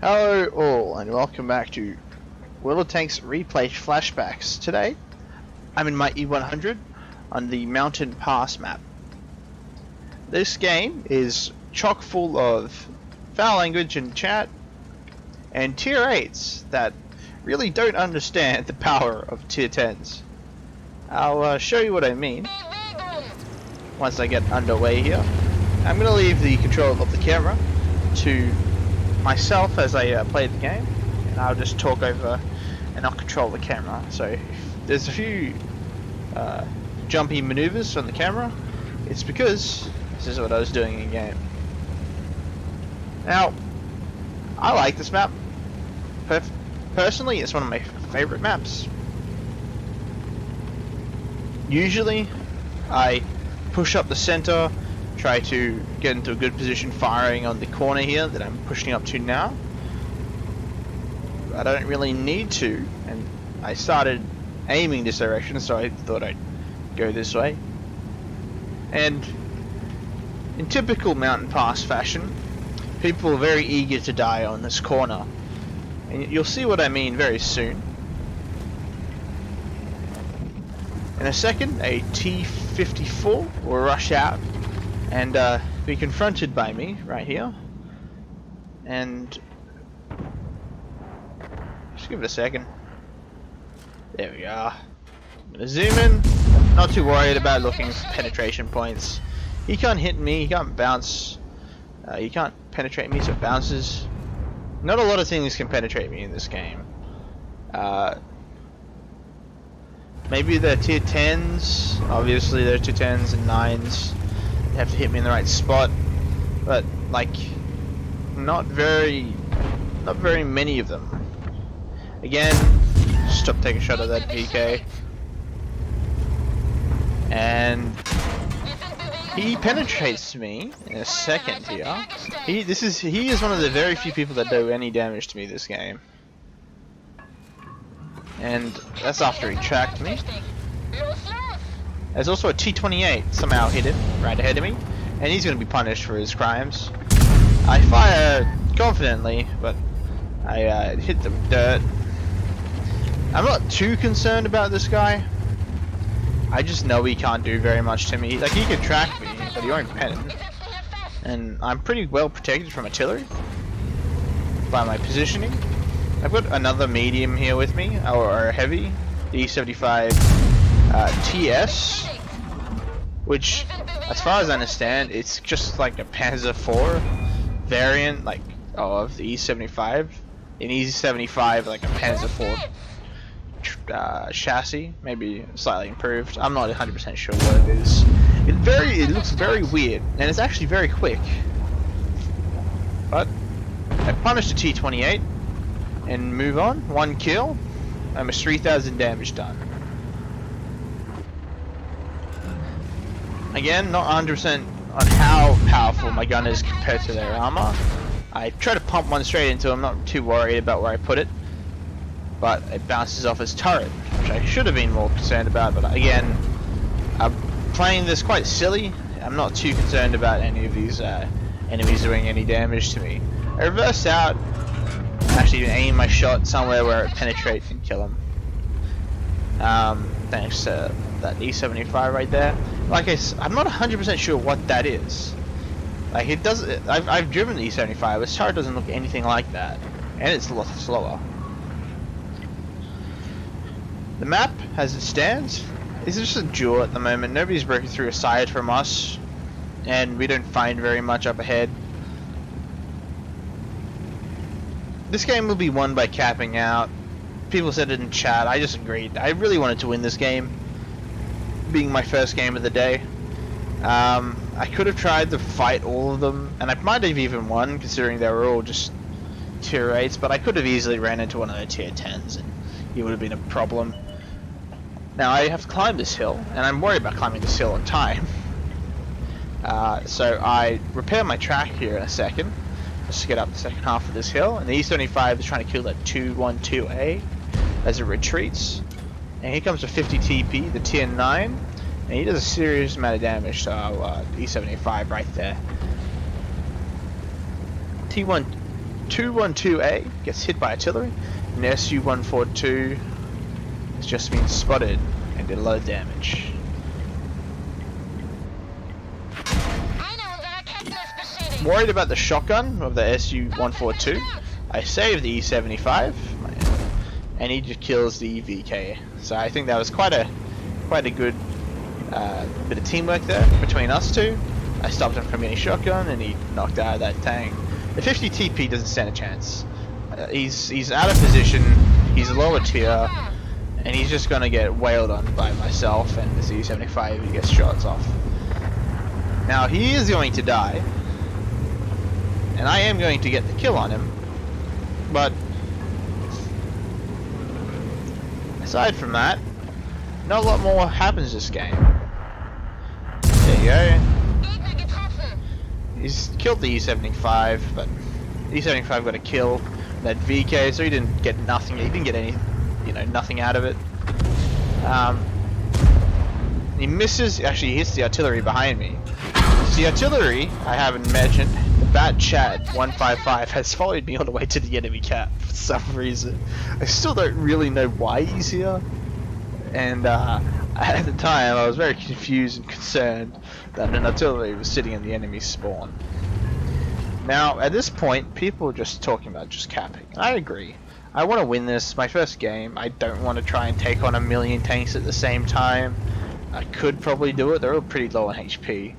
Hello all and welcome back to World of Tanks Replay Flashbacks. Today I'm in my E100 on the Mountain Pass map. This game is chock full of foul language in chat and tier 8s that really don't understand the power of tier 10s. I'll show you what I mean once I get underway here. I'm going to leave the control of the camera to myself as I play the game, and I'll just talk over and I'll control the camera. So if there's a few jumpy maneuvers on the camera, it's because this is what I was doing in game. Now, I like this map. Personally, it's one of my favorite maps. Usually, I push up the center, try to get into a good position firing on the corner here that I'm pushing up to now. I don't really need to, and I started aiming this direction, so I thought I'd go this way. And in typical Mountain Pass fashion, people are very eager to die on this corner, and you'll see what I mean very soon. In a second, a T-54 will rush out and be confronted by me right here, and just give it a second. There we are. I'm gonna zoom in. Not too worried about looking for penetration points. He can't hit me, he can't bounce, he can't penetrate me, so it bounces. Not a lot of things can penetrate me in this game. Maybe they're tier 10s, obviously they're tier 10s and 9s. Have to hit me in the right spot, but like not very many of them. Again, stop taking a shot at that PK, and he penetrates me in a second here. He is one of the very few people that do any damage to me this game, and that's after he tracked me. There's also a T-28 somehow hidden right ahead of me, and he's going to be punished for his crimes. I fire confidently, but I hit the dirt. I'm not too concerned about this guy. I just know he can't do very much to me. Like, he can track me, but he won't pen it. And I'm pretty well protected from artillery by my positioning. I've got another medium here with me, or a heavy, the E75 TS, which, as far as I understand, it's just like a Panzer IV variant, like of the E75. An E75, like a Panzer IV chassis, maybe slightly improved. I'm not 100% sure what it is. It looks very weird, and it's actually very quick. But I punished a T-28 and move on. 1 kill, almost 3,000 damage done. Again, not 100% on how powerful my gun is compared to their armor. I try to pump one straight into him, not too worried about where I put it, but it bounces off his turret, which I should have been more concerned about, but again, I'm playing this quite silly. I'm not too concerned about any of these enemies doing any damage to me. I reverse out, actually aim my shot somewhere where it penetrates and kill him. Thanks to that E75 right there. Like I'm not 100% sure what that is. Like it does. I've driven the E75. Its turret doesn't look anything like that, and it's a lot slower. The map, as it stands, is just a duel at the moment. Nobody's breaking through aside from us, and we don't find very much up ahead. This game will be won by capping out. People said it in chat. I just agreed. I really wanted to win this game, being my first game of the day. I could have tried to fight all of them, and I might have even won, considering they were all just tier 8s, but I could have easily ran into one of the tier 10s, and it would have been a problem. Now, I have to climb this hill, and I'm worried about climbing this hill on time. So I repair my track here in a second, just to get up the second half of this hill, and the E75 is trying to kill that 212A as it retreats. And here comes a 50 TP, the tier 9, and he does a serious amount of damage to our E75 right there. T1 212A gets hit by artillery, and SU-142 has just been spotted and did a lot of damage. Worried about the shotgun of the SU-142, I saved the E-75, and he just kills the VK. So I think that was quite a good bit of teamwork there between us two. I stopped him from getting shotgun, and he knocked out that tank. The 50 TP doesn't stand a chance. He's out of position. He's lower tier, and he's just gonna get wailed on by myself and this E-75. He gets shots off. Now he is going to die, and I am going to get the kill on him. But aside from that, not a lot more happens this game. There you go. He's killed the E-75, but E-75 got a kill. That VK, so he didn't get nothing. He didn't get any, nothing out of it. He misses. Actually, he hits the artillery behind me. So the artillery I haven't mentioned. The Bat Chat 155 has followed me all the way to the enemy cap for some reason. I still don't really know why he's here. And at the time, I was very confused and concerned that an artillery was sitting in the enemy spawn. Now, at this point, people are just talking about just capping. I agree. I want to win this, my first game. I don't want to try and take on a million tanks at the same time. I could probably do it. They're all pretty low on HP.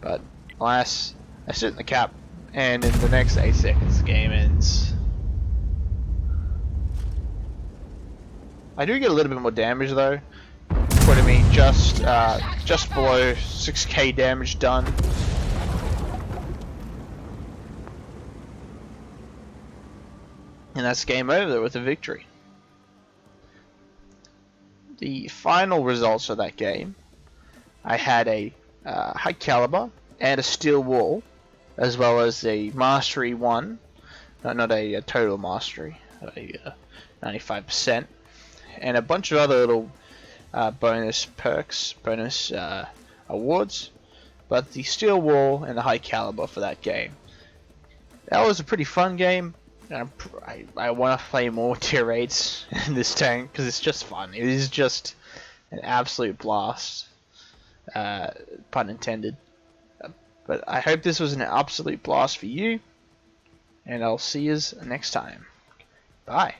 But, alas, I sit in the cap, and in the next 8 seconds, the game ends. I do get a little bit more damage though, putting me just below 6k damage done. And that's game over with a victory. The final results of that game, I had a high caliber and a steel wall, as well as a mastery 1, not a total mastery, 95%. And a bunch of other little bonus perks, bonus awards, but the steel wall and the high caliber for that game. That was a pretty fun game. I want to play more tier 8s in this tank because it's just fun. It is just an absolute blast, pun intended. But I hope this was an absolute blast for you, and I'll see you next time. Bye.